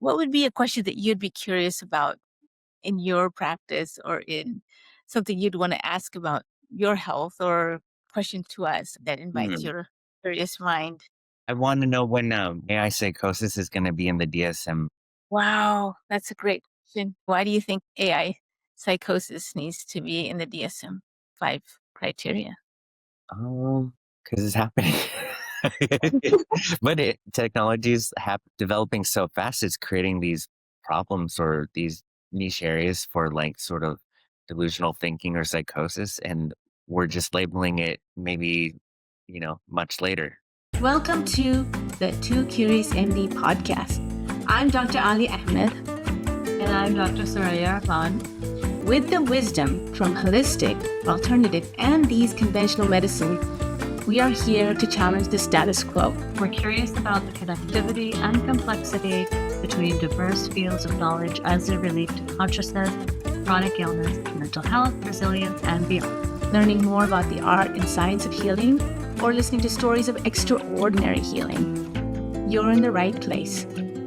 what would be a question that you'd be curious about in your practice or in something you'd want to ask about your health or question to us that invites Hmm. your curious mind? I want to know when AI psychosis is going to be in the DSM. Wow, that's a great question. Why do you think AI psychosis needs to be in the DSM-5 criteria? Because it's happening. But technology is developing so fast, it's creating these problems or these niche areas for like sort of delusional thinking or psychosis. And we're just labeling it maybe, much later. Welcome to the Two Curious MD podcast. I'm Dr. Ali Ahmed, And I'm Dr. Soraya Rahman. with the wisdom from holistic, alternative, and these conventional medicine. We are here to challenge the status quo. We're curious about the connectivity and complexity between diverse fields of knowledge as they relate to consciousness, chronic illness, mental health, resilience, and beyond. Learning more about the art and science of healing, or listening to stories of extraordinary healing. You're in the right place.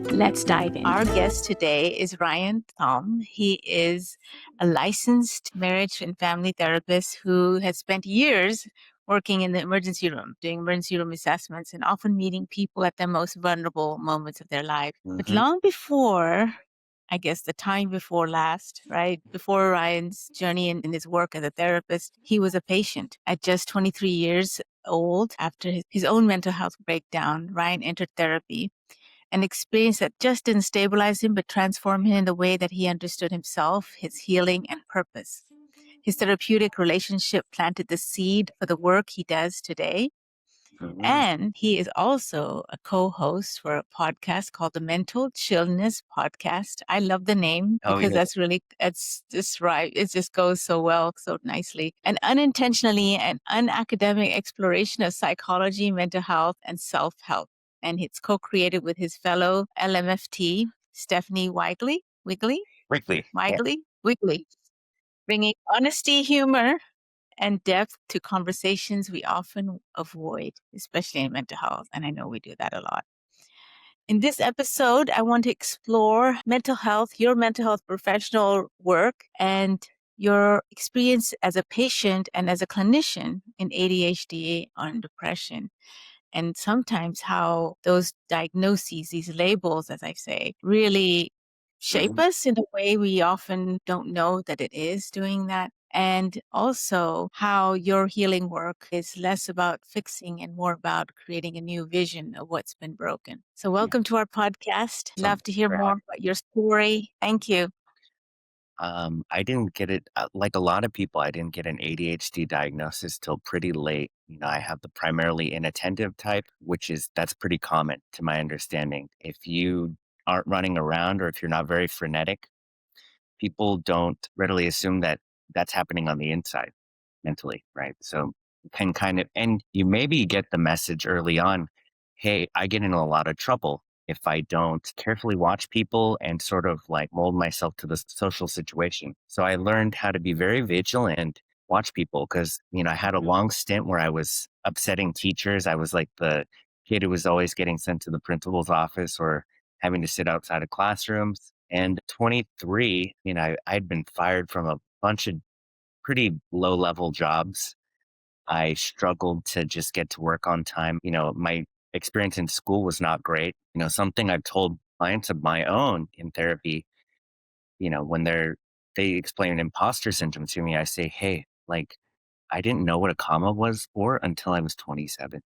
Let's dive in. Our guest today is Ryan Thom. He is a licensed marriage and family therapist who has spent years working in the emergency room, doing emergency room assessments and often meeting people at their most vulnerable moments of their life. But Mhm. long before, I guess the time before last, right? Before Ryan's journey in his work as a therapist, he was a patient. At just 23 years old, after his own mental health breakdown, Ryan entered therapy, an experience that just didn't stabilize him, but transformed him in the way that he understood himself, his healing, and purpose. His therapeutic relationship planted the seed for the work he does today. Mhm. And he is also a co-host for a podcast called the Mental Chillness Podcast. I love the name Oh, because yeah. it's just right. It just goes so well, so nicely. An unintentionally and unacademic exploration of psychology, mental health, and self-help. And it's co-created with his fellow LMFT, Stephanie Quickly. Yeah. Wigley, bringing honesty, humor, and depth to conversations we often avoid, especially in mental health. And I know we do that a lot. In this episode, I want to explore mental health, your mental health professional work, and your experience as a patient and as a clinician in ADHD and depression. And sometimes how those diagnoses, these labels, as I say, really shape Mhm. us in a way we often don't know that it is doing that. And also how your healing work is less about fixing and more about creating a new vision of what's been broken. So Yeah. welcome to our podcast. Love to hear For more having about your story. Thank you. I didn't get it, like a lot of people, I didn't get an ADHD diagnosis till pretty late. I have the primarily inattentive type, that's pretty common to my understanding. If you aren't running around or if you're not very frenetic, people don't readily assume that that's happening on the inside mentally, right? So can kind of, and you maybe get the message early on, hey, I get in a lot of trouble if I don't carefully watch people and sort of like mold myself to the social situation. So I learned how to be very vigilant and watch people because, I had a long stint where I was upsetting teachers. I was like the kid who was always getting sent to the principal's office or having to sit outside of classrooms. And 23, I'd been fired from a bunch of pretty low level jobs. I struggled to just get to work on time. My experience in school was not great. Something I've told clients of my own in therapy, when they explain imposter syndrome to me, I say, hey, like, I didn't know what a comma was for until I was 27.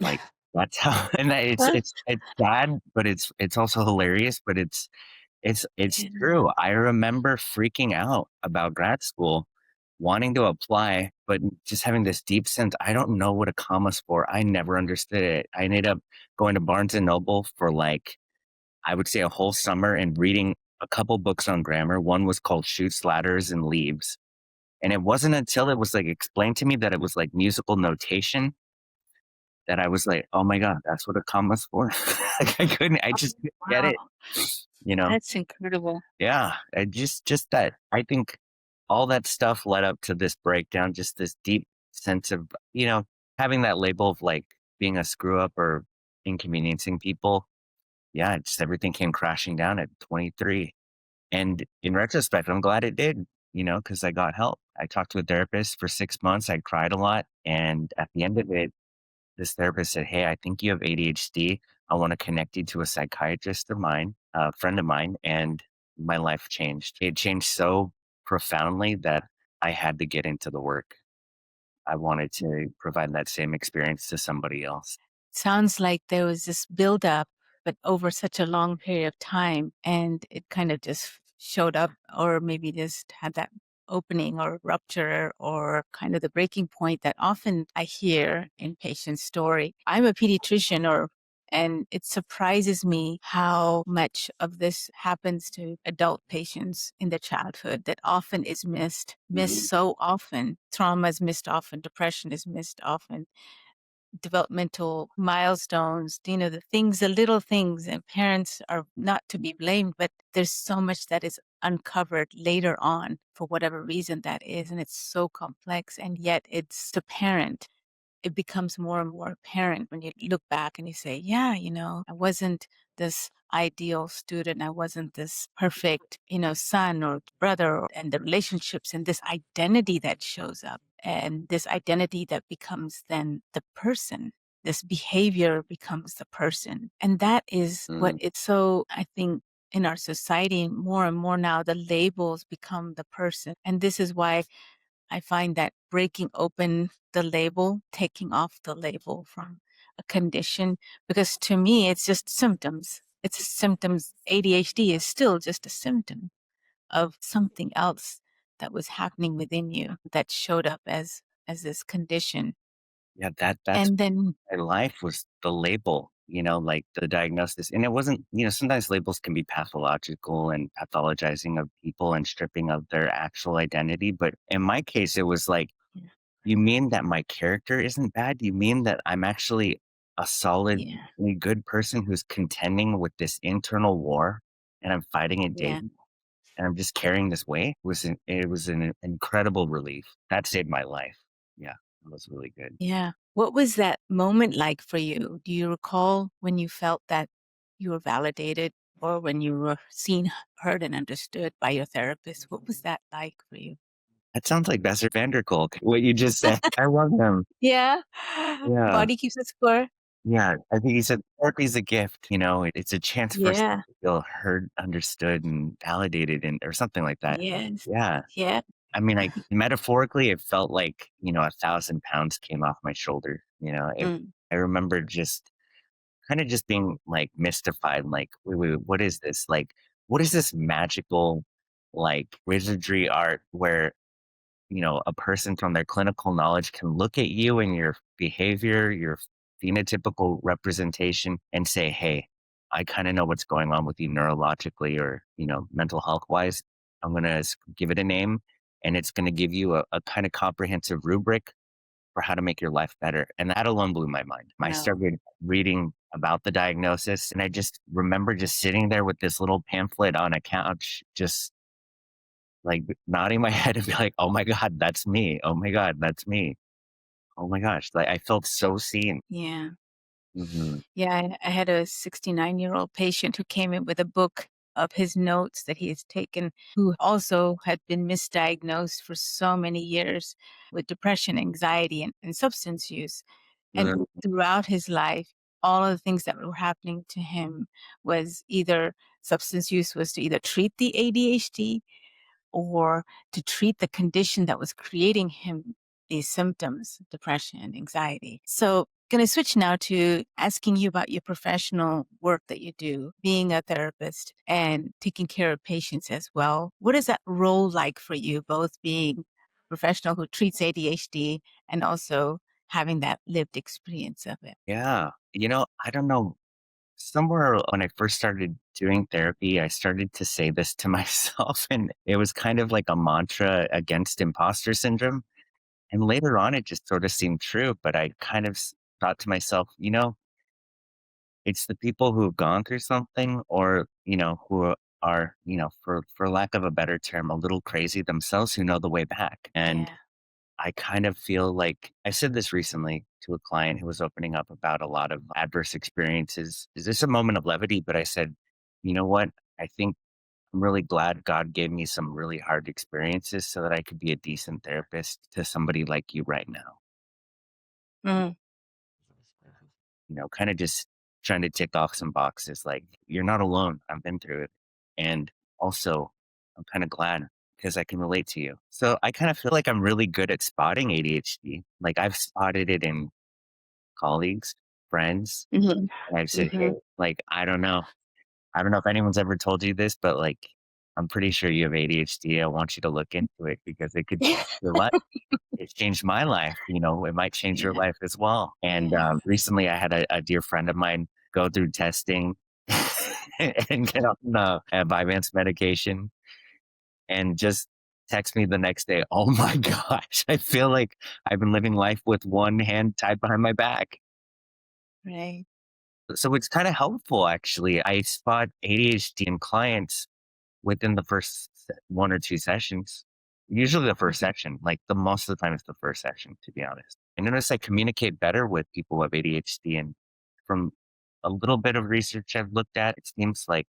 Like, that's how, and it's sad, but it's also hilarious, but it's true. I remember freaking out about grad school, wanting to apply, but just having this deep sense, I don't know what a comma's for. I never understood it. I ended up going to Barnes and Noble for like, I would say a whole summer and reading a couple books on grammar. One was called Shoots, Ladders, and Leaves. And it wasn't until it was like explained to me that it was like musical notation that I was like, oh my God, that's what a comma's for. Like I just couldn't get Wow, it, you know? that's incredible. Yeah, just that. I think all that stuff led up to this breakdown, just this deep sense of, having that label of like being a screw up or inconveniencing people. yeah, just everything came crashing down at 23. And in retrospect, I'm glad it did, because I got help. I talked to a therapist for 6 months. I cried a lot. And at the end of it, this therapist said, "Hey, I think you have ADHD. I want to connect you to a psychiatrist of mine, a friend of mine." And my life changed. It changed so profoundly that I had to get into the work. I wanted to provide that same experience to somebody else. Sounds like there was this buildup, but over such a long period of time, and it kind of just showed up, or maybe just had that opening or rupture or kind of the breaking point that often I hear in patients' story. I'm a pediatrician and it surprises me how much of this happens to adult patients in their childhood that often is missed so often. Trauma is missed often, depression is missed often, developmental milestones, the things, the little things, and parents are not to be blamed, but there's so much that is uncovered later on for whatever reason that is. And it's so complex. And yet it's the parent, it becomes more and more apparent when you look back and you say, yeah, I wasn't this ideal student. I wasn't this perfect, son or brother, and the relationships and this identity that shows up and this identity that becomes then the person. This behavior becomes the person. And that is what Mm. it's so, I think, in our society, more and more now, the labels become the person. And this is why I find that breaking open the label, taking off the label from a condition, because to me, it's just symptoms. It's symptoms. ADHD is still just a symptom of something else that was happening within you that showed up as this condition. Yeah, that's And then, my life was the label, like the diagnosis. And it wasn't, sometimes labels can be pathological and pathologizing of people and stripping of their actual identity. But in my case, it was like, yeah, you mean that my character isn't bad? You mean that I'm actually a solidly yeah, good person who's contending with this internal war and I'm fighting it yeah. daily and I'm just carrying this weight? It was an incredible relief. That saved my life. Yeah, it was really good. Yeah. What was that moment like for you? Do you recall when you felt that you were validated or when you were seen, heard, and understood by your therapist? What was that like for you? That sounds like Besser Vanderkolk, what you just said. I love him. Yeah. Yeah. Body keeps a score. Yeah. I think he said therapy is a gift, it's a chance for us Yeah. to feel heard, understood, and validated and or something like that. Yes. Yeah. Yeah. I mean, metaphorically, it felt like, 1,000 pounds came off my shoulder. Mm. I remember just kind of just being like mystified, like, wait, what is this? Like, what is this magical, like wizardry art where a person from their clinical knowledge can look at you and your behavior, your phenotypical representation, and say, hey, I kind of know what's going on with you neurologically or, mental health wise. I'm going to give it a name and it's going to give you a kind of comprehensive rubric for how to make your life better. And that alone blew my mind. I Wow. started reading about the diagnosis and I just remember just sitting there with this little pamphlet on a couch, just like, nodding my head and be like, "Oh my god, that's me. Oh my god, that's me. Oh my gosh." Like, I felt so seen. Yeah. Mhm. Yeah. I had a 69-year-old patient who came in with a book of his notes that he has taken, who also had been misdiagnosed for so many years with depression, anxiety, and substance use. And Mm. throughout his life, all of the things that were happening to him was either substance use was to either treat the ADHD or to treat the condition that was creating him these symptoms, depression and anxiety. So, going to switch now to asking you about your professional work that you do, being a therapist and taking care of patients as well. What is that role like for you, both being a professional who treats ADHD and also having that lived experience of it? Yeah. I don't know. Somewhere when I first started doing therapy, I started to say this to myself, and it was kind of like a mantra against imposter syndrome. And later on, it just sort of seemed true, but I kind of thought to myself, it's the people who have gone through something or, who are, for lack of a better term, a little crazy themselves who know the way back. And Yeah. I kind of feel like I said this recently to a client who was opening up about a lot of adverse experiences. Is this a moment of levity? But I said, you know what? I think I'm really glad God gave me some really hard experiences so that I could be a decent therapist to somebody like you right now. Mm, Kind of just trying to tick off some boxes. Like, you're not alone. I've been through it. And also, I'm kind of glad because I can relate to you. So I kind of feel like I'm really good at spotting ADHD. Like, I've spotted it in colleagues, friends. mhm, And I've said, hey, mhm. like, I don't know. I don't know if anyone's ever told you this, but like, I'm pretty sure you have ADHD. I want you to look into it because it could change your life. It changed my life. It might change your Yeah, life as well. And yeah. recently, I had a dear friend of mine go through testing and get on Vyvanse medication, and just text me the next day. Oh my gosh, I feel like I've been living life with one hand tied behind my back. Right. So it's kind of helpful, actually. I spot ADHD in clients within the first 1 or 2 sessions. Usually the first Mhm. session, like the most of the time it's the first session, to be honest. I notice I communicate better with people with ADHD. And from a little bit of research I've looked at, it seems like,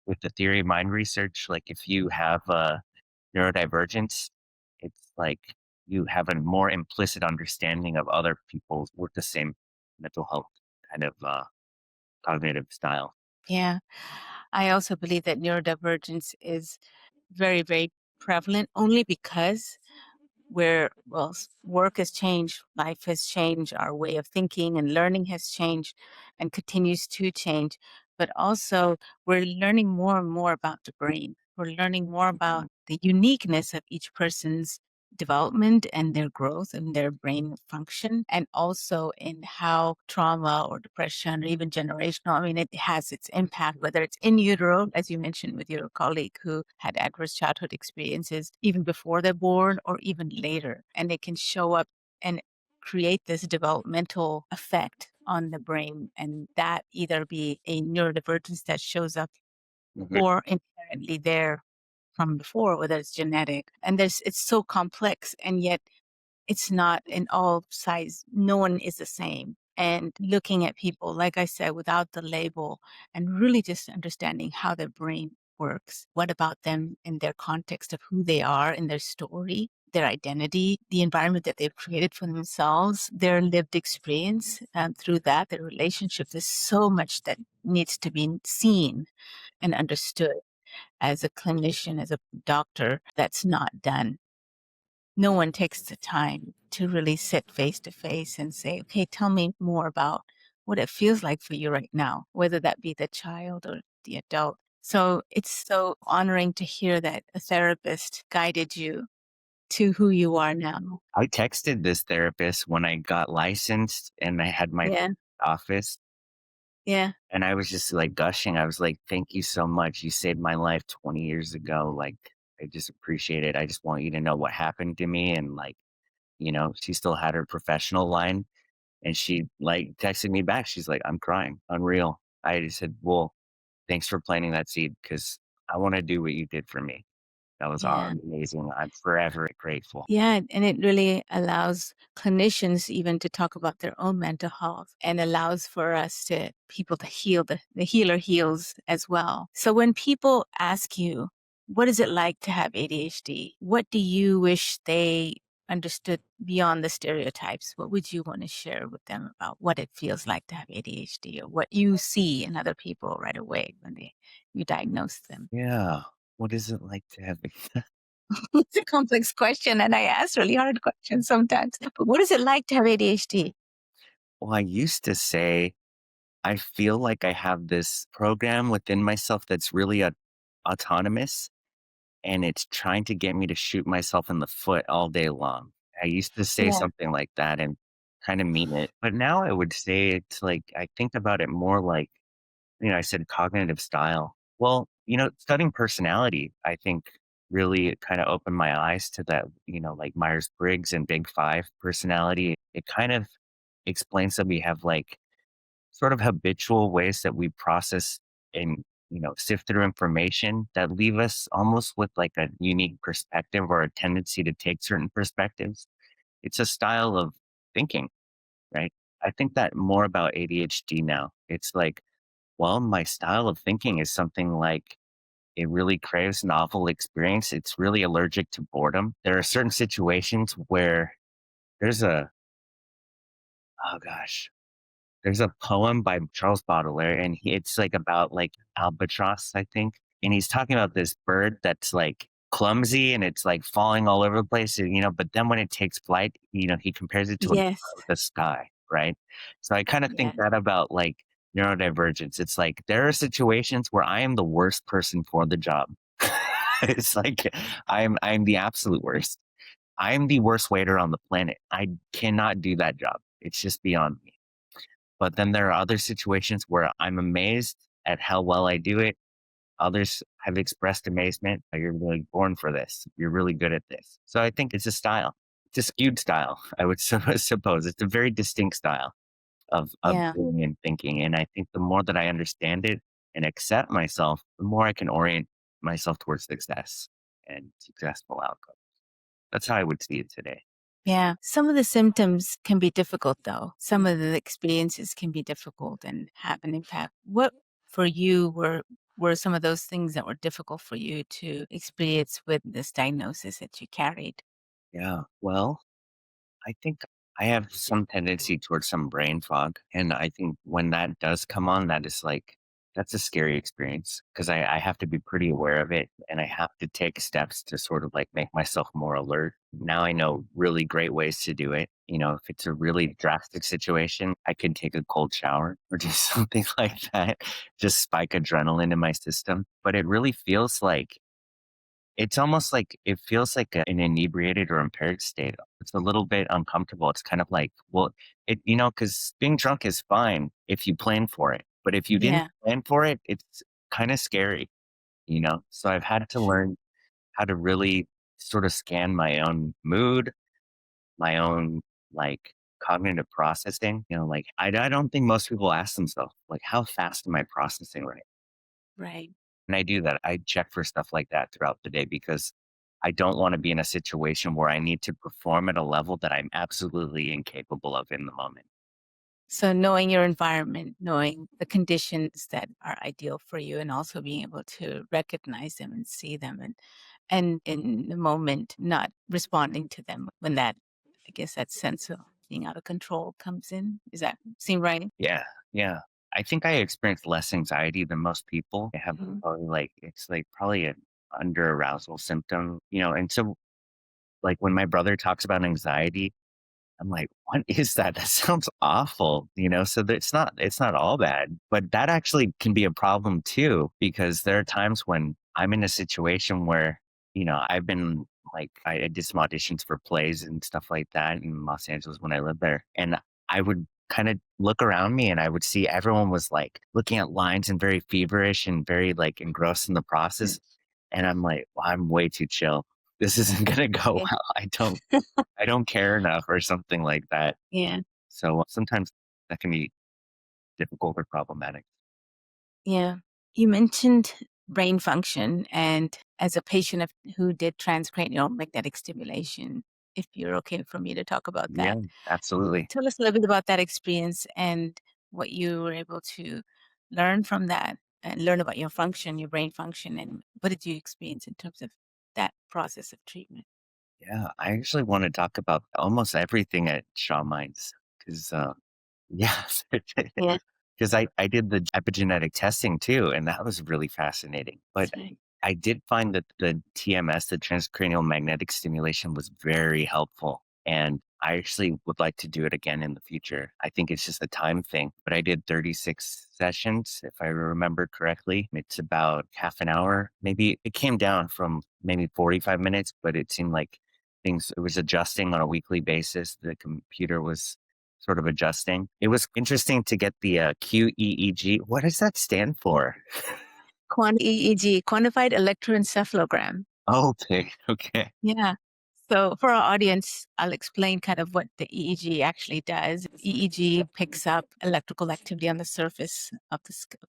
with the theory of mind research, like if you have a neurodivergence, it's like you have a more implicit understanding of other people with the same mental health kind of cognitive style. Yeah. I also believe that neurodivergence is very, very prevalent only because work has changed, life has changed, our way of thinking and learning has changed and continues to change. But also, we're learning more and more about the brain. We're learning more about the uniqueness of each person's development and their growth and their brain function, and also in how trauma or depression or even generational, I mean, it has its impact, whether it's in utero, as you mentioned with your colleague who had adverse childhood experiences even before they're born or even later. And it can show up and create this developmental effect on the brain. And that either be a neurodivergence that shows up Mhm. or inherently there from before, whether it's genetic. And it's so complex, and yet it's not in all size. No one is the same. And looking at people, like I said, without the label and really just understanding how their brain works, what about them in their context of who they are in their story, their identity, the environment that they've created for themselves, their lived experience through that, their relationship. There's so much that needs to be seen and understood as a clinician, as a doctor, that's not done. No one takes the time to really sit face to face and say, okay, tell me more about what it feels like for you right now, whether that be the child or the adult. So it's so honoring to hear that a therapist guided you to who you are now. I texted this therapist when I got licensed and I had my Yeah. office, Yeah. and I was just like gushing. I was like, "Thank you so much. You saved my life 20 years ago. Like, I just appreciate it. I just want you to know what happened to me." And like, she still had her professional line, and she like texted me back. She's like, "I'm crying. Unreal." I just said, "Well, thanks for planting that seed because I want to do what you did for me. That was Yeah. amazing. I'm forever grateful." Yeah, and it really allows clinicians even to talk about their own mental health and allows for us to people to heal. The healer heals as well. So when people ask you, what is it like to have ADHD? What do you wish they understood beyond the stereotypes? What would you want to share with them about what it feels like to have ADHD or what you see in other people right away when you diagnose them? Yeah. What is it like to have? It's a complex question, and I ask really hard questions sometimes. But what is it like to have ADHD? Well, I used to say I feel like I have this program within myself that's really autonomous, and it's trying to get me to shoot myself in the foot all day long. I used to say Yeah, something like that and kind of mean it. But now I would say it's like, I think about it more like, I said cognitive style. Well, studying personality, I think really kind of opened my eyes to that, like Myers Briggs and Big Five personality. It kind of explains that we have like sort of habitual ways that we process and sift through information that leave us almost with like a unique perspective or a tendency to take certain perspectives. It's a style of thinking, right? I think that more about ADHD now. It's like, well, my style of thinking is something like it really craves novel experience. It's really allergic to boredom. There are certain situations where there's a, oh gosh, there's a poem by Charles Baudelaire, and it's like about like albatross, I think. And he's talking about this bird that's like clumsy and it's like falling all over the place, but then when it takes flight, he compares it to an Yes. arrow with the sky, right? So I kind of Yeah. think that about like neurodivergence. It's like there are situations where I am the worst person for the job. It's like I'm the absolute worst. I'm the worst waiter on the planet. I cannot do that job. It's just beyond me. But then there are other situations where I'm amazed at how well I do it. Others have expressed amazement. "Oh, you're really born for this. You're really good at this." So I think it's a style. It's a skewed style, I would suppose. It's a very distinct style of Yeah. doing and thinking. And I think the more that I understand it and accept myself, the more I can orient myself towards success and successful outcomes. That's how I would see it today. Yeah. Some of the symptoms can be difficult, though. Some of the experiences can be difficult and have an impact. What for you were some of those things that were difficult for you to experience with this diagnosis that you carried? Yeah. Well, I think I have some tendency towards some brain fog. And I think when that does come on, that's a scary experience because I have to be pretty aware of it and I have to take steps to sort of like make myself more alert. Now I know really great ways to do it. If it's a really drastic situation, I could take a cold shower or do something like that, just spike adrenaline in my system. But it really feels like it's almost like it feels like an inebriated or impaired state. It's a little bit uncomfortable. It's kind of like, well, because being drunk is fine if you plan for it. But if you didn't Yeah. plan for it, it's kind of scary. So I've had to learn how to really sort of scan my own mood, my own like cognitive processing. Like I don't think most people ask themselves, like, how fast am I processing right? Right. And I do that. I check for stuff like that throughout the day because I don't want to be in a situation where I need to perform at a level that I'm absolutely incapable of in the moment. So knowing your environment, knowing the conditions that are ideal for you, and also being able to recognize them and see them, and in the moment, not responding to them when I guess that sense of being out of control comes in. Does that seem right? Yeah. Yeah. I think I experience less anxiety than most people. I have Mhm. probably it's like probably an under arousal symptom. And so like when my brother talks about anxiety, I'm like, "What is that? That sounds awful." So that it's not all bad, but that actually can be a problem too, because there are times when I'm in a situation where, I've been like, I did some auditions for plays and stuff like that in Los Angeles when I lived there. And I would kind of look around me and I would see everyone was like looking at lines and very feverish and very like engrossed in the process. And I'm like, well, I'm way too chill. This isn't going to go Yeah. well. I don't care enough or something like that. Yeah. So sometimes that can be difficult or problematic. Yeah. You mentioned brain function, and as a patient who did transcranial magnetic stimulation, if you're okay for me to talk about Yeah, that, absolutely. tell us a little bit about that experience and what you were able to learn from that and learn about your function, your brain function, and what did you experience in terms of that process of treatment? Yeah, I actually want to talk about almost everything at Shaw Minds because, yeah, Yeah, because I did the epigenetic testing too, and that was really fascinating. But that's right. I did find that the TMS, the transcranial magnetic stimulation, was very helpful. And I actually would like to do it again in the future. I think it's just a time thing. But I did 36 sessions, if I remember correctly. It's about half an hour. Maybe it came down from maybe 45 minutes, but it seemed like it was adjusting on a weekly basis. The computer was sort of adjusting. It was interesting to get the QEEG. What does that stand for? EEG, quantified electroencephalogram. Oh, okay. Okay. Yeah. So for our audience, I'll explain kind of what the EEG actually does. EEG picks up electrical activity on the surface of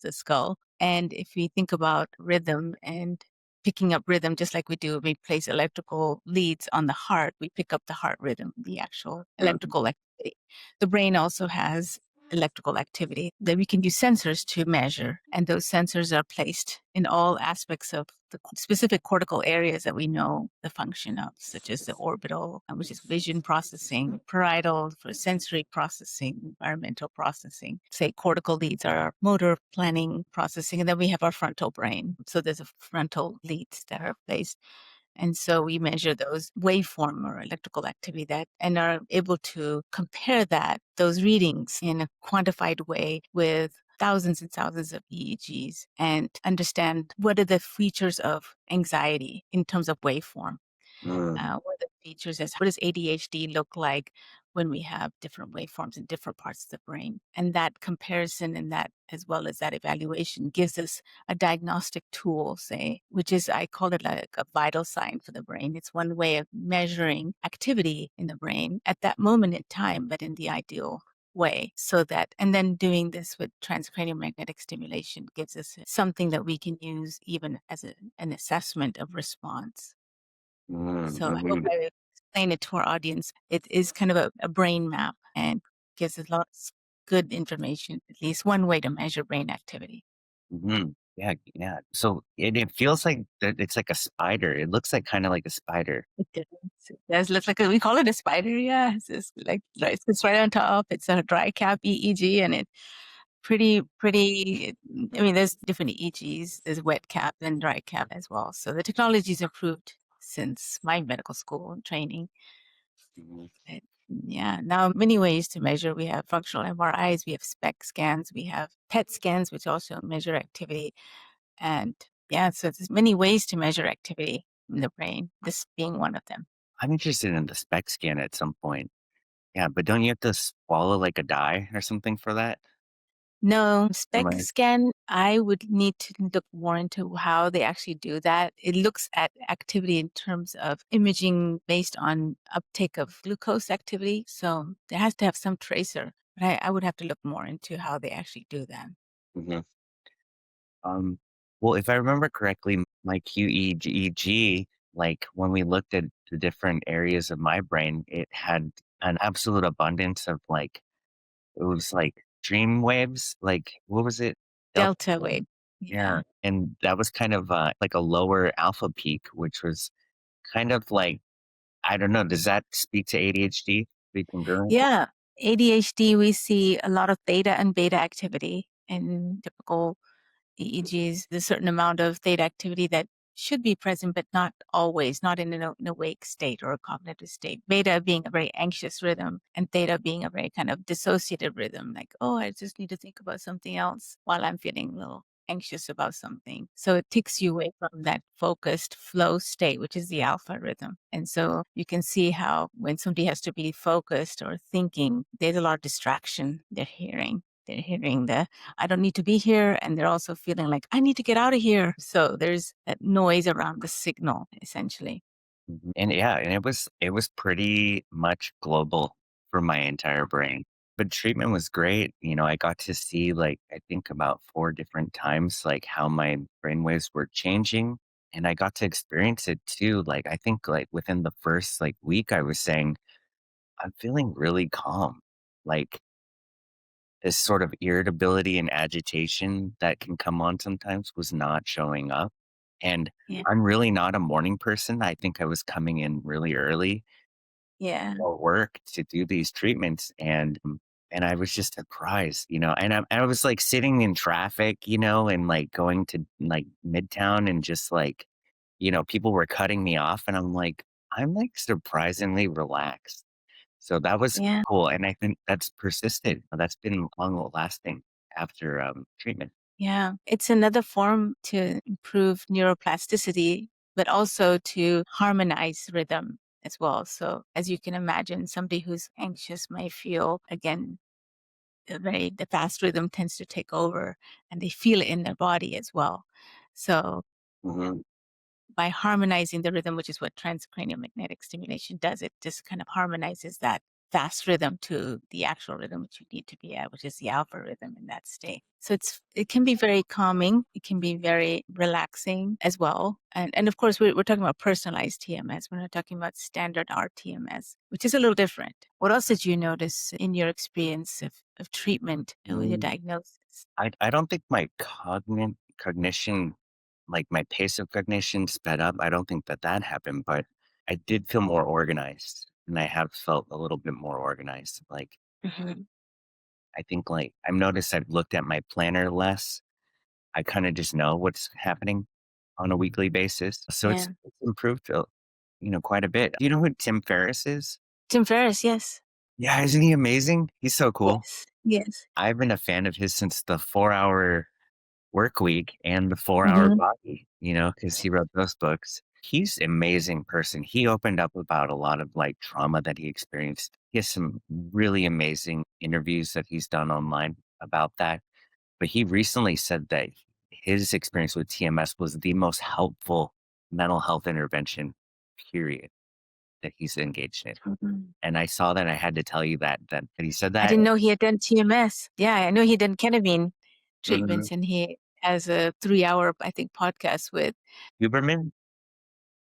the skull. And if we think about rhythm and picking up rhythm, just like we do. We place electrical leads on the heart. We pick up the heart rhythm, the actual electrical activity. The brain also has electrical activity that we can use sensors to measure. And those sensors are placed in all aspects of the specific cortical areas that we know the function of, such as the orbital, which is vision processing, parietal for sensory processing, environmental processing. Say cortical leads are our motor planning processing, and then we have our frontal brain. So there's a frontal leads that are placed. And so we measure those waveform or electrical activity that and are able to compare those readings in a quantified way with thousands and thousands of EEGs and understand what are the features of anxiety in terms of waveform. What are the features what does ADHD look like when we have different waveforms in different parts of the brain? And that comparison and that, as well as that evaluation, gives us a diagnostic tool, say, which is, I call it like a vital sign for the brain. It's one way of measuring activity in the brain at that moment in time, but in the ideal way. So that, and then doing this with transcranial magnetic stimulation gives us something that we can use even as an assessment of response. So I hope I explain it to our audience. It is kind of a brain map and gives us lots of good information, at least one way to measure brain activity. Yeah, yeah. So it feels like that it's like a spider. It looks like kind of like a spider. It does. It does look like we call it a spider. Yeah, it's just like it's right on top. It's a dry cap EEG, and it pretty. I mean, there's different EEGs. There's wet cap and dry cap as well. So the technology's improved since my medical school training. Mhm. But, yeah, now many ways to measure. We have functional MRIs, we have SPECT scans, we have PET scans, which also measure activity. And yeah, so there's many ways to measure activity in the brain, this being one of them. I'm interested in the SPEC scan at some point. Yeah, but don't you have to swallow like a dye or something for that? No, Am SPECT I? scan, I would need to look more into how they actually do that. It looks at activity in terms of imaging based on uptake of glucose activity. So there has to have some tracer. But I would have to look more into how they actually do that. Mhm. Um, well, if I remember correctly, my QEEG, like when we looked at the different areas of my brain, it had an absolute abundance of like, it was like dream waves. Like, what was it? Delta Delta wave? wave. Yeah. Yeah. And that was kind of like a lower alpha peak, which was kind of like, I don't know, does that speak to ADHD? Be congruent? Yeah. ADHD, we see a lot of theta and beta activity in typical EEGs. There's a certain amount of theta activity that should be present, but not always, not in an awake state or a cognitive state. Beta being a very anxious rhythm and theta being a very kind of dissociative rhythm, like, oh, I just need to think about something else while I'm feeling a little anxious about something. So it takes you away from that focused flow state, which is the alpha rhythm. And so you can see how when somebody has to be focused or thinking, there's a lot of distraction they're hearing. They're hearing the I don't need to be here. And they're also feeling like, I need to get out of here. So there's that noise around the signal, essentially. And yeah, and it was pretty much global for my entire brain. But treatment was great. I got to see like I think about 4 different times like how my brainwaves were changing. And I got to experience it too. Like I think like within the first like week I was saying, I'm feeling really calm. Like this sort of irritability and agitation that can come on sometimes was not showing up. And Yeah. I'm really not a morning person. I think I was coming in really early Yeah. for work to do these treatments and I was just surprised, and I was like sitting in traffic, and like going to like Midtown and just like, people were cutting me off and I'm like surprisingly relaxed. So that was Yeah. cool, and I think that's persisted. That's been long lasting after, treatment. Yeah. It's another form to improve neuroplasticity, but also to harmonize rhythm as well. So as you can imagine, somebody who's anxious may feel, again, the fast rhythm tends to take over and they feel it in their body as well. So Mhm. by harmonizing the rhythm, which is what transcranial magnetic stimulation does, it just kind of harmonizes that fast rhythm to the actual rhythm which you need to be at, which is the alpha rhythm in that state. So it can be very calming. It can be very relaxing as well. And of course, we're talking about personalized TMS. We're not talking about standard RTMS, which is a little different. What else did you notice in your experience of treatment and with your diagnosis? I don't think my cognition, like my pace of cognition sped up. I don't think that happened, but I did feel more organized, and I have felt a little bit more organized. Like, Mhm. I think like I've noticed I've looked at my planner less. I kind of just know what's happening on a weekly basis. So Yeah. it's improved, quite a bit. Do you know who Tim Ferriss is? Tim Ferriss, yes. Yeah, isn't he amazing? He's so cool. Yes. Yes. I've been a fan of his since the 4 Hour Work Week and the 4 Hour Mhm. Body, because he wrote those books. He's an amazing person. He opened up about a lot of like trauma that he experienced. He has some really amazing interviews that he's done online about that. But he recently said that his experience with TMS was the most helpful mental health intervention, period, that he's engaged in. Mhm. And I saw that I had to tell you that he said I that. didn't know he had done TMS. Yeah, I know he done ketamine Mhm. treatments, and he has a 3-hour, I think, podcast with. Huberman.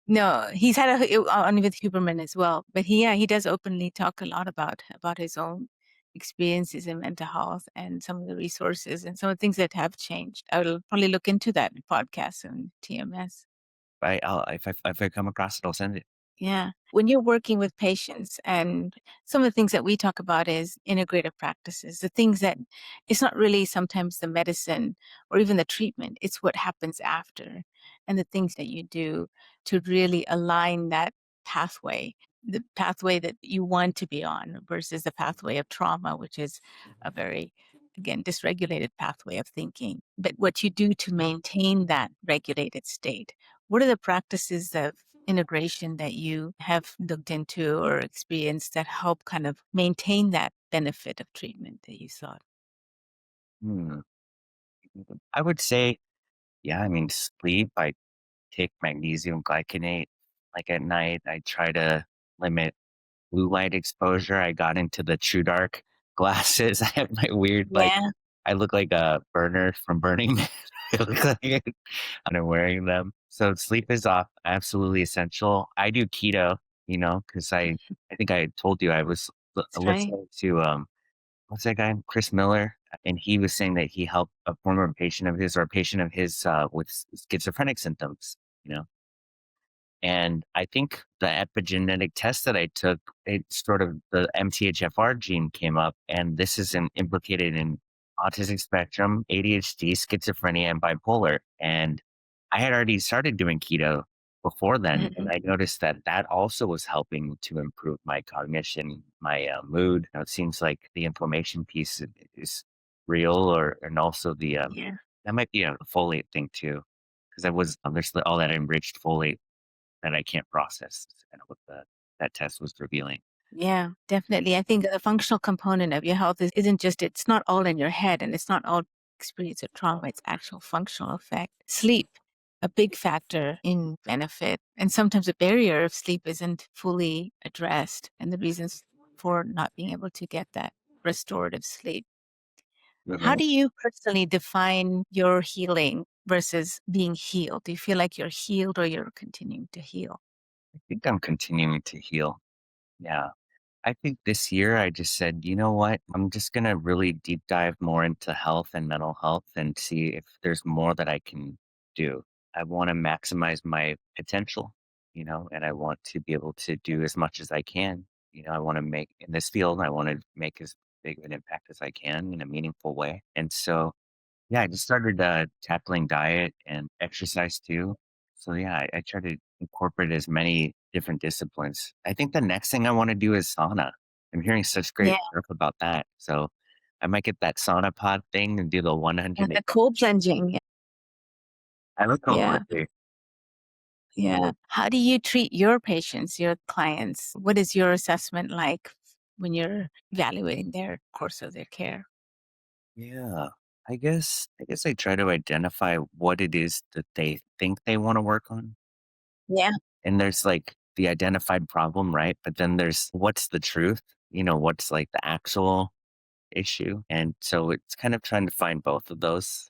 No, he's had on with Huberman as well. But he does openly talk a lot about his own experiences in mental health and some of the resources and some of the things that have changed. I will probably look into that podcast and TMS. If I come across it, I'll send it. Yeah. When you're working with patients, and some of the things that we talk about is integrative practices, the things that it's not really sometimes the medicine or even the treatment, it's what happens after and the things that you do to really align that pathway, the pathway that you want to be on versus the pathway of trauma, which is a very, again, dysregulated pathway of thinking. But what you do to maintain that regulated state. What are the practices of integration that you have looked into or experienced that help kind of maintain that benefit of treatment that you sought? Hmm. I would say, yeah, I mean, sleep. I take magnesium glycinate like at night. I try to limit blue light exposure. I got into the True Dark glasses. I have my weird, like, Yeah. I look like a burner from Burning Man. I look like it when I'm wearing them. So sleep is absolutely essential. I do keto, because I think I told you I was That's right. listening to what's that guy, Chris Miller, and he was saying that he helped a former patient of his or a patient of his with schizophrenic symptoms. You know, and I think the epigenetic test that I took, it sort of the MTHFR gene came up, and this is implicated in autistic spectrum, ADHD, schizophrenia, and bipolar. And I had already started doing keto before then, and Mhm. I noticed that also was helping to improve my cognition, my mood. It seems like the inflammation piece is real, and also the Yeah. that might be a folate thing too, because I was there's all that enriched folate that I can't process. Is kind of what that test was revealing. Yeah, definitely. I think the functional component of your health isn't just, it's not all in your head and it's not all experience of trauma, it's actual functional effect. Sleep, a big factor in benefit. And sometimes a barrier of sleep isn't fully addressed and the reasons for not being able to get that restorative sleep. How Mhm. do you personally define your healing versus being healed? Do you feel like you're healed or you're continuing to heal? I think I'm continuing to heal. Yeah. I think this year I just said, you know what? I'm just going to really deep dive more into health and mental health and see if there's more that I can do. I want to maximize my potential, and I want to be able to do as much as I can. I want to make in this field, I want to make as big of an impact as I can in a meaningful way. And so, yeah, I just started tackling diet and exercise too. So yeah, I try to incorporate as many different disciplines. I think the next thing I want to do is sauna. I'm hearing such great Yeah. stuff about that. So I might get that sauna pod thing and do the And 100. the cold plunging. I look Yeah. forward to it. Yeah. How do you treat your patients, your clients? What is your assessment like when you're evaluating their course of their care? Yeah. I guess I try to identify what it is that they think they want to work on. Yeah. And there's like the identified problem, right? But then there's what's the truth? what's like the actual issue. And so it's kind of trying to find both of those.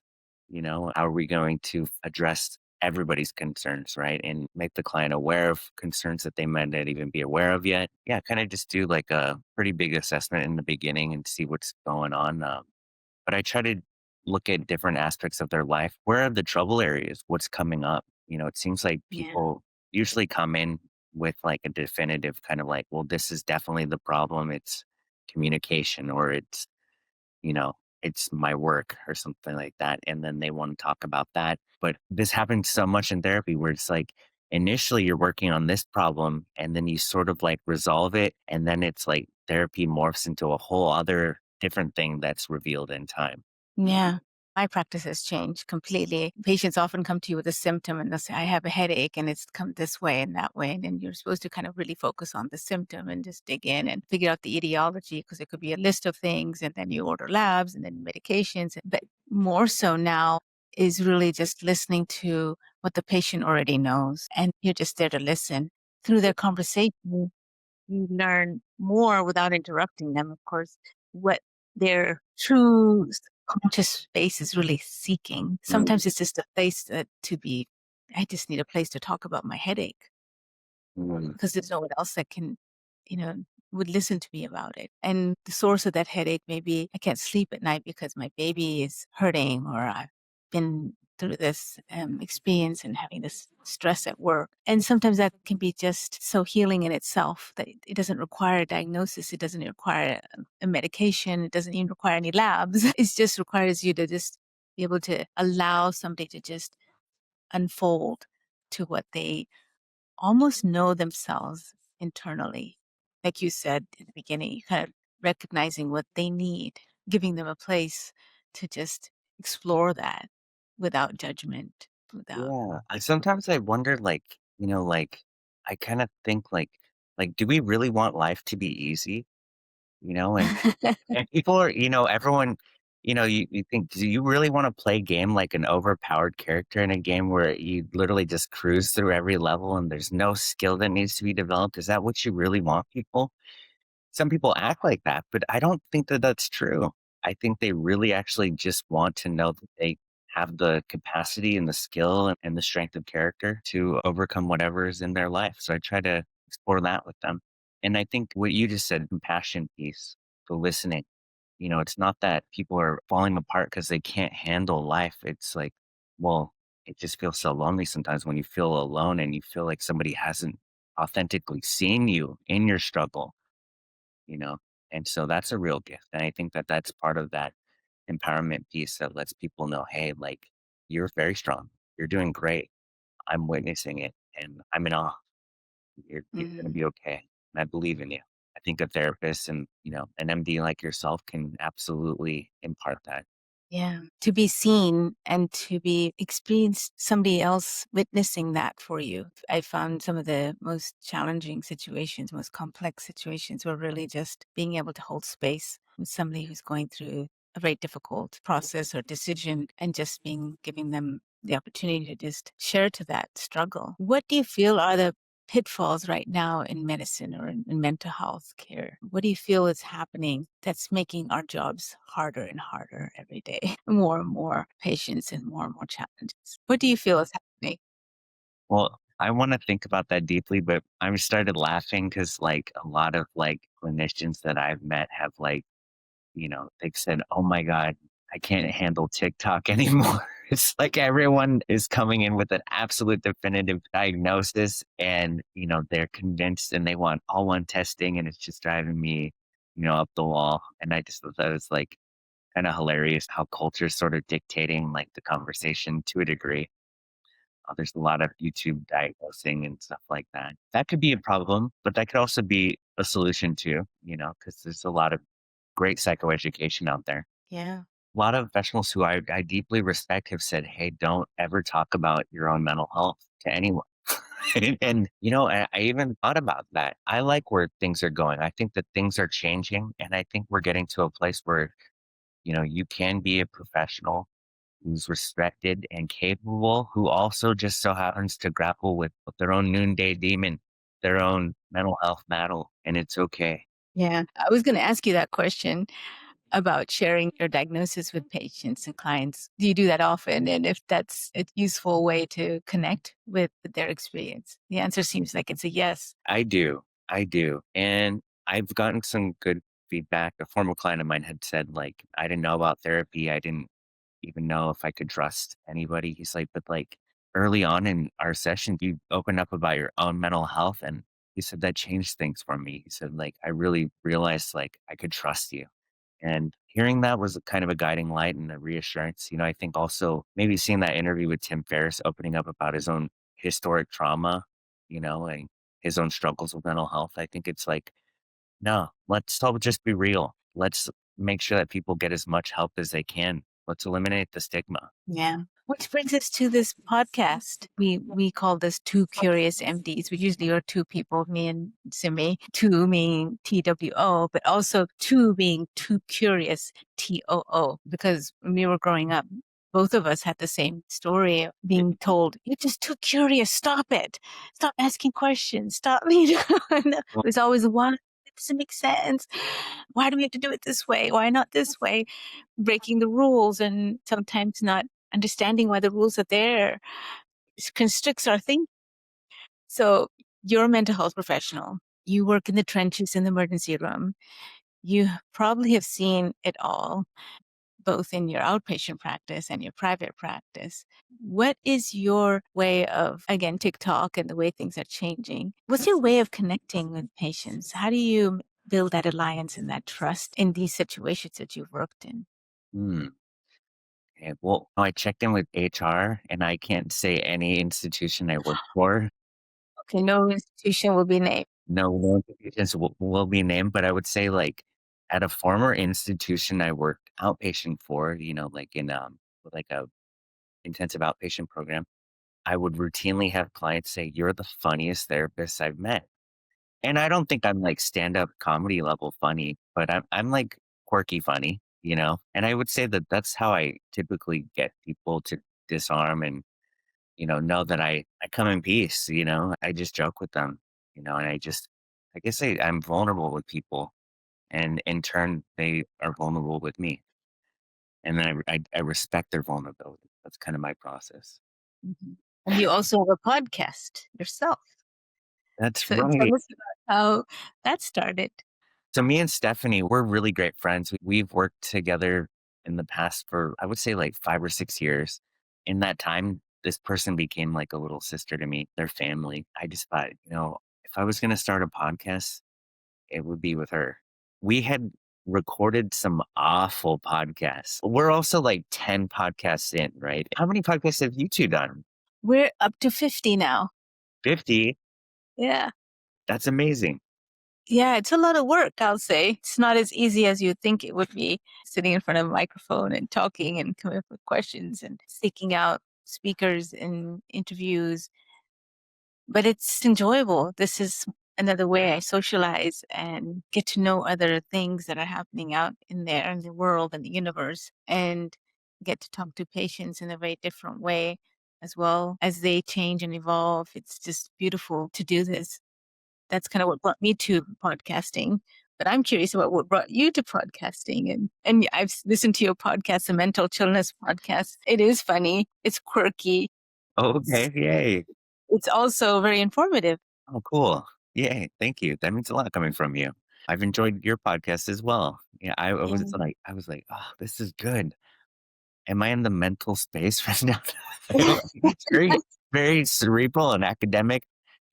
How are we going to address everybody's concerns, right? And make the client aware of concerns that they might not even be aware of yet. Yeah, kind of just do like a pretty big assessment in the beginning and see what's going on. But I try to look at different aspects of their life. Where are the trouble areas? What's coming up? It seems like Yeah. people usually come in with like a definitive kind of like, well, this is definitely the problem. It's communication, or you know, it's my work or something like that. And then they want to talk about that. But this happens so much in therapy where it's like initially you're working on this problem and then you sort of like resolve it. And then it's like therapy morphs into a whole other different thing that's revealed in time. Yeah. My practice has changed completely. Patients often come to you with a symptom and they'll say, I have a headache and it's come this way and that way. And then you're supposed to kind of really focus on the symptom and just dig in and figure out the etiology, because it could be a list of things, and then you order labs and then medications. But more so now is really just listening to what the patient already knows. And you're just there to listen. Through their conversation, you learn more without interrupting them, of course, what their true conscious space is really seeking. Sometimes it's just a place I just need a place to talk about my headache, Mm. because there's no one else that can, you know, would listen to me about it. And the source of that headache may be I can't sleep at night because my baby is hurting, or I've been through this experience and having this stress at work. And sometimes that can be just so healing in itself that it doesn't require a diagnosis. It doesn't require a medication. It doesn't even require any labs. It just requires you to just be able to allow somebody to just unfold to what they almost know themselves internally. Like you said in the beginning, kind of recognizing what they need, giving them a place to just explore that without judgment, without. Yeah. I wonder, like, like I kind of think like, do we really want life to be easy? And people are, everyone, you think, do you really want to play game like an overpowered character in a game where you literally just cruise through every level and there's no skill that needs to be developed? Is that what you really want, people? Some people act like that, but I don't think that that's true. I think they really actually just want to know that they have the capacity and the skill and the strength of character to overcome whatever is in their life. So I try to explore that with them. And I think what you just said, compassion piece, the listening, it's not that people are falling apart because they can't handle life. It's like, well, it just feels so lonely sometimes when you feel alone and you feel like somebody hasn't authentically seen you in your struggle, you know? And so that's a real gift. And I think that that's part of that empowerment piece that lets people know, hey, like, you're very strong. You're doing great. I'm witnessing it and I'm in awe. You're going to Mhm. be okay. And I believe in you. I think a therapist and, an MD like yourself can absolutely impart that. Yeah. To be seen and to be experienced somebody else witnessing that for you. I found some of the most challenging situations, most complex situations were really just being able to hold space with somebody who's going through a very difficult process or decision, and just giving them the opportunity to just share to that struggle. What do you feel are the pitfalls right now in medicine or in mental health care? What do you feel is happening that's making our jobs harder and harder every day? More and more patients and more challenges. What do you feel is happening? Well, I want to think about that deeply, but I started laughing because, like, a lot of like clinicians that I've met have like, they've said, "Oh my God, I can't handle TikTok anymore." It's like everyone is coming in with an absolute definitive diagnosis and, they're convinced and they want all one testing and it's just driving me, up the wall. And I just thought that was like kind of hilarious how culture's sort of dictating like the conversation to a degree. There's a lot of YouTube diagnosing and stuff like that. That could be a problem, but that could also be a solution too, because there's a lot of great psychoeducation out there. Yeah. A lot of professionals who I deeply respect have said, hey, don't ever talk about your own mental health to anyone. And, I even thought about that. I like where things are going. I think that things are changing. And I think we're getting to a place where, you can be a professional who's respected and capable, who also just so happens to grapple with their own noonday demon, their own mental health battle. And it's okay. Yeah. I was going to ask you that question about sharing your diagnosis with patients and clients. Do you do that often? And if that's a useful way to connect with their experience? The answer seems like it's a yes. I do. I do. And I've gotten some good feedback. A former client of mine had said, like, I didn't know about therapy. I didn't even know if I could trust anybody. He's like, but like early on in our session, you opened up about your own mental health. And he said that changed things for me. He said, like, I really realized like I could trust you. And hearing that was a kind of a guiding light and a reassurance. I think also maybe seeing that interview with Tim Ferriss opening up about his own historic trauma, and his own struggles with mental health. I think it's like, no, let's all just be real. Let's make sure that people get as much help as they can. Let's eliminate the stigma. Yeah. Which brings us to this podcast. We call this Two Curious MDs. We usually are two people, me and Simi, two meaning TWO, but also two being Too Curious, TOO, because when we were growing up, both of us had the same story of being told, you're just too curious, stop it. Stop asking questions. Stop me. It was always one. It doesn't make sense. Why do we have to do it this way? Why not this way? Breaking the rules and sometimes not understanding why the rules are there constricts our thinking. So you're a mental health professional. You work in the trenches in the emergency room. You probably have seen it all, both in your outpatient practice and your private practice. What is your way of, again, TikTok and the way things are changing? What's your way of connecting with patients? How do you build that alliance and that trust in these situations that you've worked in? Hmm. Okay, well, I checked in with HR and I can't say any institution I work for. Okay, no institution will be named. No institutions will be named, but I would say like at a former institution I worked outpatient for, like in with like a intensive outpatient program, I would routinely have clients say, "You're the funniest therapist I've met." And I don't think I'm like stand-up comedy level funny, but I'm like quirky funny. And I would say that that's how I typically get people to disarm and, know that I come in peace. I just joke with them, and I guess I'm vulnerable with people, and in turn, they are vulnerable with me. And then I respect their vulnerability. That's kind of my process. Mhm. And you also have a podcast yourself. That's So tell right. us about how that started. So me and Stephanie, we're really great friends. We've worked together in the past for, I would say, like 5 or 6 years. In that time, this person became like a little sister to me, their family. I just thought, if I was going to start a podcast, it would be with her. We had recorded some awful podcasts. We're also like 10 podcasts in, right? How many podcasts have you two done? We're up to 50 now. 50? Yeah. That's amazing. Yeah, it's a lot of work, I'll say. It's not as easy as you think it would be, sitting in front of a microphone and talking and coming up with questions and seeking out speakers and interviews. But it's enjoyable. This is another way I socialize and get to know other things that are happening out in there in the world and the universe, and get to talk to patients in a very different way as well as they change and evolve. It's just beautiful to do this. That's kind of what brought me to podcasting. But I'm curious about what brought you to podcasting. And I've listened to your podcast, the Mental Chillness podcast. It is funny. It's quirky. Okay. Yay. It's also very informative. Oh, cool. Yay. Thank you. That means a lot coming from you. I've enjoyed your podcast as well. Yeah. Yeah. I was like, oh, this is good. Am I in the mental space right now? It's very, very cerebral and academic.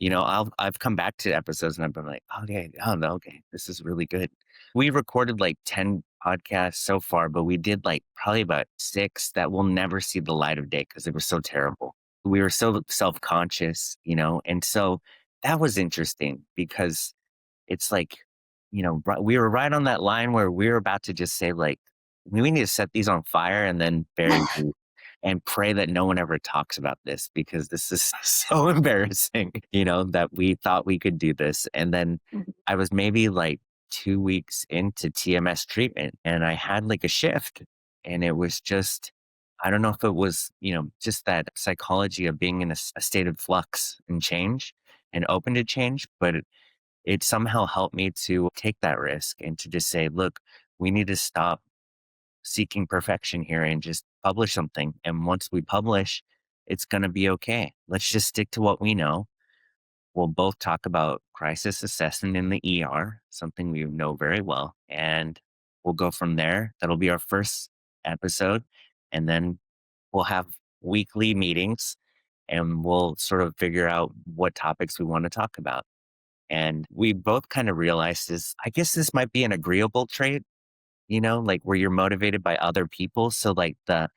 I've come back to episodes and I've been like, okay, oh no, okay, this is really good. We recorded like 10 podcasts so far, but we did like probably about 6 that will never see the light of day because they were so terrible. We were so self-conscious, and so that was interesting because it's like, we were right on that line where we were about to just say like, we need to set these on fire and then bury these and pray that no one ever talks about this because this is so embarrassing, that we thought we could do this. And then I was maybe like 2 weeks into TMS treatment and I had like a shift and it was just, I don't know if it was, just that psychology of being in a state of flux and change and open to change, but it somehow helped me to take that risk and to just say, look, we need to stop seeking perfection here and just publish something. And once we publish, it's going to be okay. Let's just stick to what we know. We'll both talk about crisis assessment in the ER, something we know very well. And we'll go from there. That'll be our first episode. And then we'll have weekly meetings and we'll sort of figure out what topics we want to talk about. And we both kind of realized this, I guess this might be an agreeable trait, like where you're motivated by other people. So like the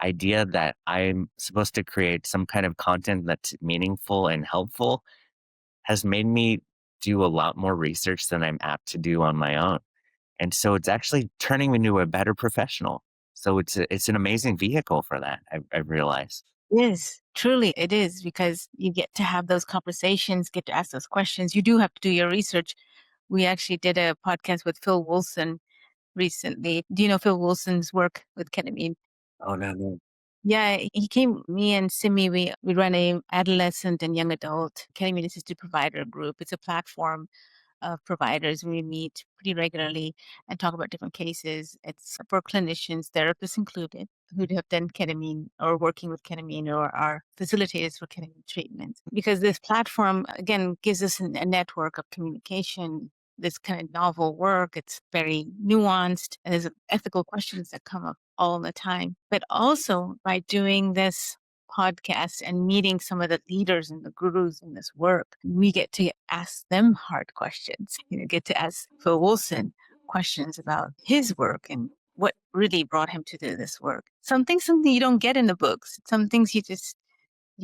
idea that I'm supposed to create some kind of content that's meaningful and helpful has made me do a lot more research than I'm apt to do on my own. And so it's actually turning me into a better professional. So it's an amazing vehicle for that. I've realized. Yes, truly it is, because you get to have those conversations, get to ask those questions. You do have to do your research. We actually did a podcast with Phil Wilson recently. Do you know Phil Wilson's work with ketamine? Oh no, no. Yeah, he came, me and Simi, we run a adolescent and young adult ketamine assisted provider group. It's a platform of providers. We meet pretty regularly and talk about different cases. It's for clinicians, therapists included, who have done ketamine or working with ketamine or are facilitators for ketamine treatments. Because this platform, again, gives us a network of communication. This kind of novel work, it's very nuanced, and there's ethical questions that come up all the time. But also by doing this podcast and meeting some of the leaders and the gurus in this work, we get to ask them hard questions. Get to ask Phil Wilson questions about his work and what really brought him to do this work. Something you don't get in the books. Some things you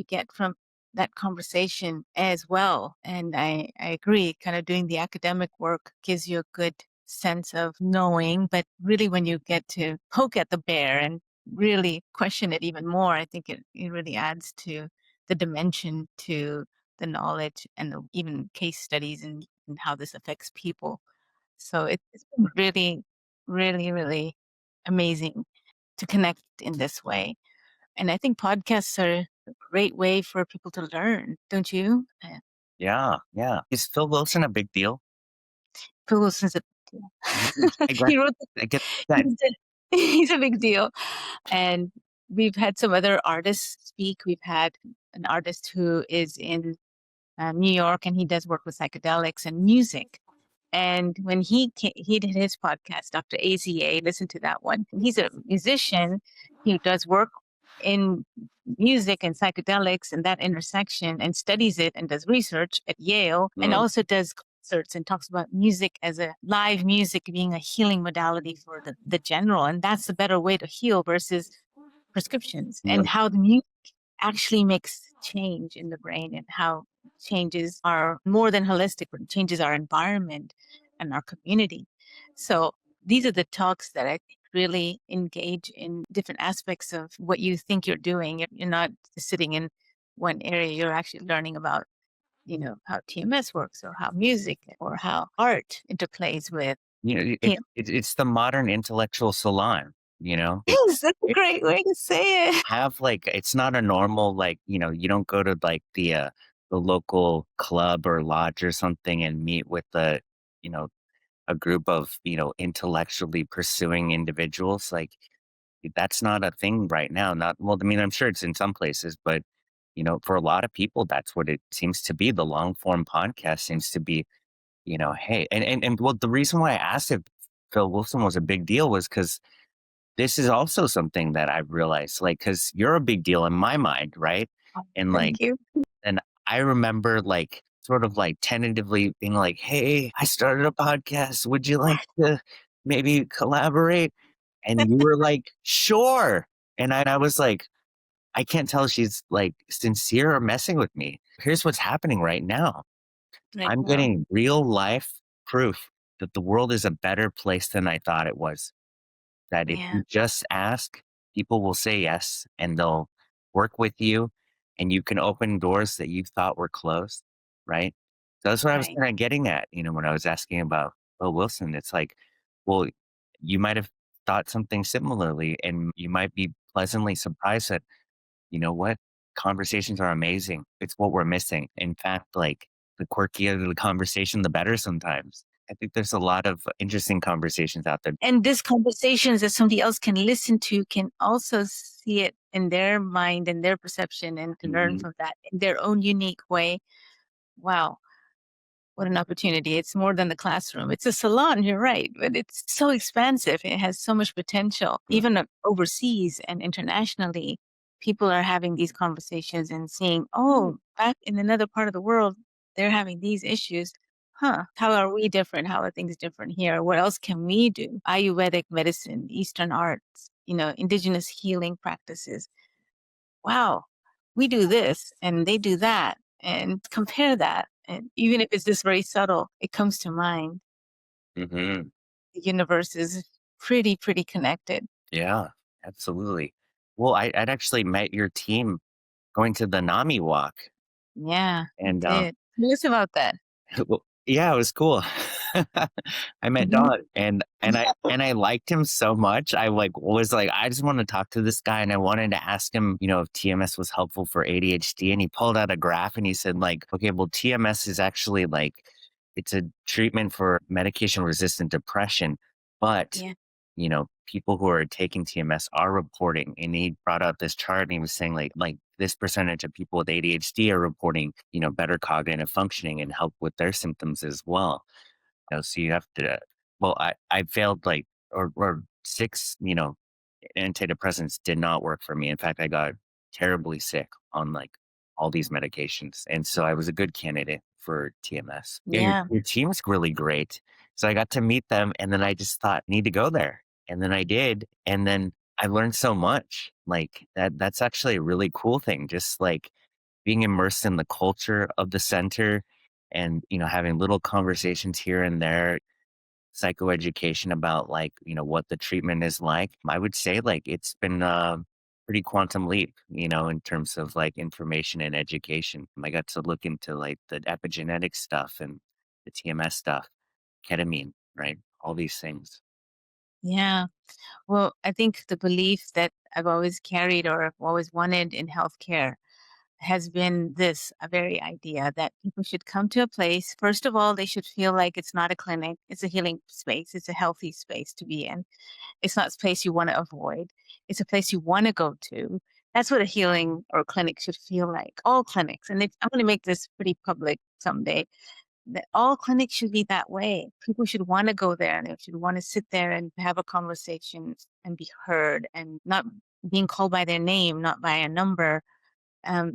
get from that conversation as well. And I agree, kind of doing the academic work gives you a good sense of knowing, but really when you get to poke at the bear and really question it even more, I think it really adds to the dimension to the knowledge and even case studies and how this affects people. So it's been really, really, really amazing to connect in this way. And I think podcasts are a great way for people to learn, don't you? Yeah, yeah. Is Phil Wilson a big deal? Phil Wilson's I get, he wrote I get that. he's a big deal. And we've had some other artists speak. We've had an artist who is in New York, and he does work with psychedelics and music. And when he did his podcast, Dr. AZA, listen to that one. He's a musician. He does work in music and psychedelics and that intersection and studies it and does research at Yale and also does concerts and talks about music as a live music being a healing modality for the general. And that's the better way to heal versus prescriptions, and how the music actually makes change in the brain and how changes are more than holistic, but changes our environment and our community. So these are the talks that I think really engage in different aspects of what you think you're doing. You're not just sitting in one area, you're actually learning about, how TMS works or how music or how art interplays with. It's the modern intellectual salon, Yes, that's a great way to say it. have it's not a normal you don't go to the local club or lodge or something and meet with you know a group of intellectually pursuing individuals. Like that's not a thing right now. Not well, I mean, I'm sure it's in some places, but for a lot of people that's what it seems to be. The long form podcast seems to be, hey, and well, the reason why I asked if Phil Wilson was a big deal was because this is also something that I've realized, because you're a big deal in my mind, right? And Thank you. and I remember sort of tentatively being like, hey, I started a podcast. Would you like to maybe collaborate? And you were like, sure. And I was like, I can't tell if she's sincere or messing with me. Here's what's happening right now. Right I'm now. getting real life proof that the world is a better place than I thought it was. That if Yeah. you just ask, people will say yes and they'll work with you and you can open doors that you thought were closed, right? So that's what I was Right. kind of getting at, when I was asking about Bill Wilson. It's like, well, you might have thought something similarly and you might be pleasantly surprised that, you know what, conversations are amazing. It's what we're missing. In fact, the quirkier the conversation, the better sometimes. I think there's a lot of interesting conversations out there. And these conversations that somebody else can listen to can also see it in their mind and their perception and to learn Mhm. from that in their own unique way. Wow. What an opportunity. It's more than the classroom. It's a salon, you're right, but it's so expansive. It has so much potential. Mm. Even overseas and internationally, people are having these conversations and seeing, oh, back in another part of the world, they're having these issues. Huh, how are we different? How are things different here? What else can we do? Ayurvedic medicine, Eastern arts, indigenous healing practices. Wow, we do this and they do that, and compare that. And even if it's just very subtle, it comes to mind. Mhm. The universe is pretty connected. Yeah, absolutely. Well, I'd actually met your team going to the NAMI walk, Yeah, I and, did. Tell us about that. well, yeah, it was cool. I met Mhm. Don, and I liked him so much. I was like, I just want to talk to this guy, and I wanted to ask him, if TMS was helpful for ADHD. And he pulled out a graph, and he said, like, okay, well, TMS is actually like it's a treatment for medication resistant depression, but Yeah, people who are taking TMS are reporting. And he brought out this chart, and he was saying like this percentage of people with ADHD are reporting, better cognitive functioning and help with their symptoms as well. So you have to, well, I failed like, or six, antidepressants did not work for me. In fact, I got terribly sick on like all these medications. And so I was a good candidate for TMS. Yeah, yeah, your team's really great. So I got to meet them, and then I just thought, need to go there. And then I did. And then I learned so much. Like that's actually a really cool thing. Just like being immersed in the culture of the center and, having little conversations here and there, psychoeducation about like, what the treatment is like. I would say like it's been a pretty quantum leap, in terms of like information and education. I got to look into like the epigenetics stuff and the TMS stuff, ketamine, right? All these things. yeah. Well, I think the belief that I've always carried or I've always wanted in healthcare has been this a very idea that people should come to a place. First of all, they should feel like it's not a clinic, it's a healing space, it's a healthy space to be in. It's not a place you want to avoid. It's a place you want to go to. That's what a healing or clinic should feel like. All clinics, and I'm going to make this pretty public someday, that all clinics should be that way. People should want to go there and they should want to sit there and have a conversation and be heard and not being called by their name, not by a number,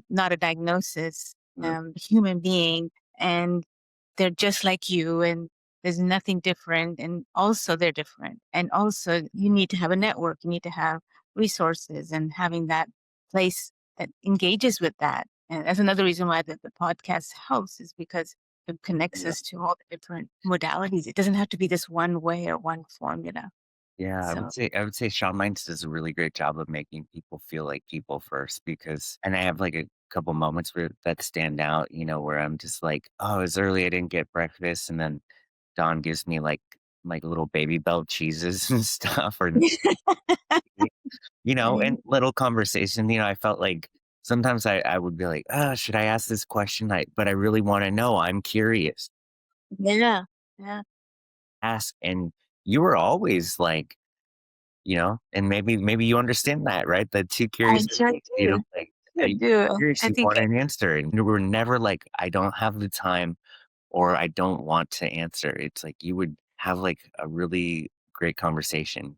not a diagnosis, Mm. human being, and they're just like you, and there's nothing different, and also they're different, and also you need to have a network, you need to have resources, and having that place that engages with that. And that's another reason why the podcast helps is because it connects Yeah. us to all the different modalities. It doesn't have to be this one way or one formula. Yeah, I So would say Shawn Minds does a really great job of making people feel like people first because and I have like a couple moments where that stand out, where I'm just like, oh, it's early, I didn't get breakfast, and then Dawn gives me like little baby bell cheeses and stuff, or and right. little conversation. I felt like sometimes I would be like, oh, should I ask this question? But I really want to know. I'm curious. Yeah. Yeah. Ask, and you were always like and maybe you understand that, right? The two I curious sure things, do. like, I you do. curious, I you think want an answer, and you were never like, "I don't have the time," or "I don't want to answer." It's like you would have, like, a really great conversation.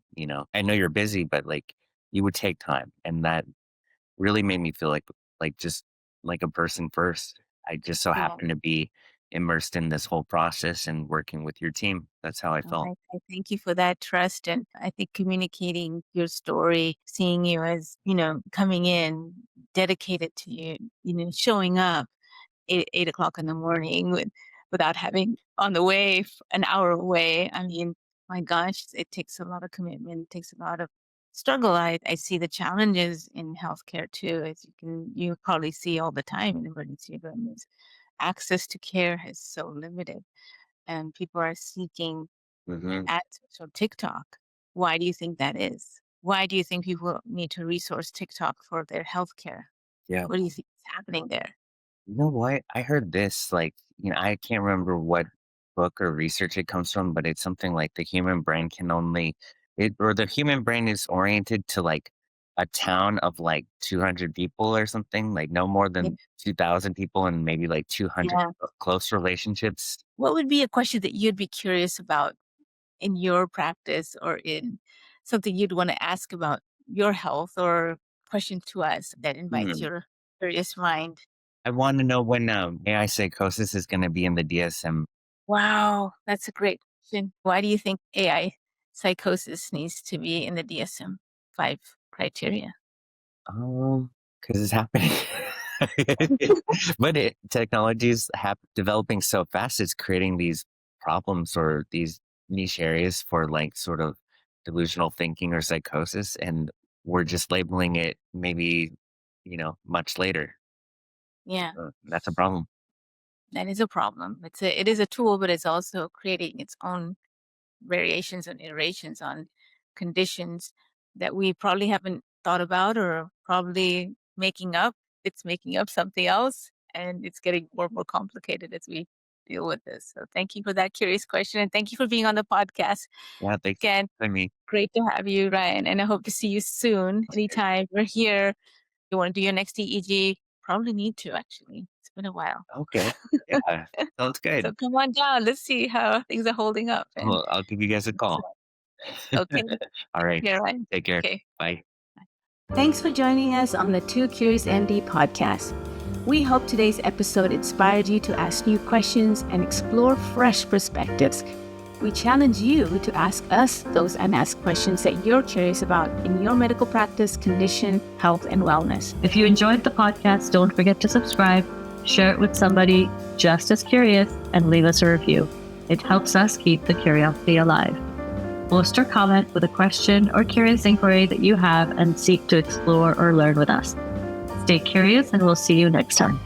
I know you're busy, but, like, you would take time, and that really made me feel like just like a person first. I just so yeah. happened to be immersed in this whole process and working with your team. That's how I Well, felt. I thank you for that trust. And I think communicating your story, seeing you as, coming in, dedicated to you, showing up 8 o'clock in the morning without having on the way, an hour away. I mean, my gosh, it takes a lot of commitment, it takes a lot of struggle. I see the challenges in healthcare too, as you probably see all the time in emergency rooms. Access to care is so limited and people are seeking Mhm. answers from TikTok. Why do you think that is? Why do you think people need to resource TikTok for their healthcare? Yeah. What do you think is happening there? You know what? I heard this, like, I can't remember what book or research it comes from, but it's something like the human brain can only or the human brain is oriented to like a town of like 200 people or something, like no more Yeah. than 2,000 people and maybe like 200 Yeah. close relationships. What would be a question that you'd be curious about in your practice or in something you'd want to ask about your health or question to us that invites Hmm. your curious mind? I want to know when AI psychosis is going to be in the DSM. Wow, that's a great question. Why do you think AI psychosis needs to be in the DSM-5 criteria? Oh, because it's happening. But technology is developing so fast, it's creating these problems or these niche areas for like sort of delusional thinking or psychosis. And we're just labeling it maybe, much later. Yeah, That's a problem. that is a problem. It is a tool, but it's also creating its own variations and iterations on conditions that we probably haven't thought about or probably making up. It's making up something else and it's getting more and more complicated as we deal with this. So thank you for that curious question and thank you for being on the podcast. Yeah, thanks Again, for me. great to have you, Ryan, and I hope to see you soon. Anytime we're here. You want to do your next EEG? Probably need to actually. It's been a while. Okay. Yeah, sounds So good. come on down. Let's see how things are holding up. And Well, I'll give you guys a call. okay. All right. Yeah, Ryan. Take care. Okay. Bye. Thanks for joining us on the Two Curious MD podcast. We hope today's episode inspired you to ask new questions and explore fresh perspectives. We challenge you to ask us those unasked questions that you're curious about in your medical practice, condition, health, and wellness. If you enjoyed the podcast, don't forget to subscribe, share it with somebody just as curious, and leave us a review. It helps us keep the curiosity alive. Post or comment with a question or curious inquiry that you have and seek to explore or learn with us. Stay curious, and we'll see you next time.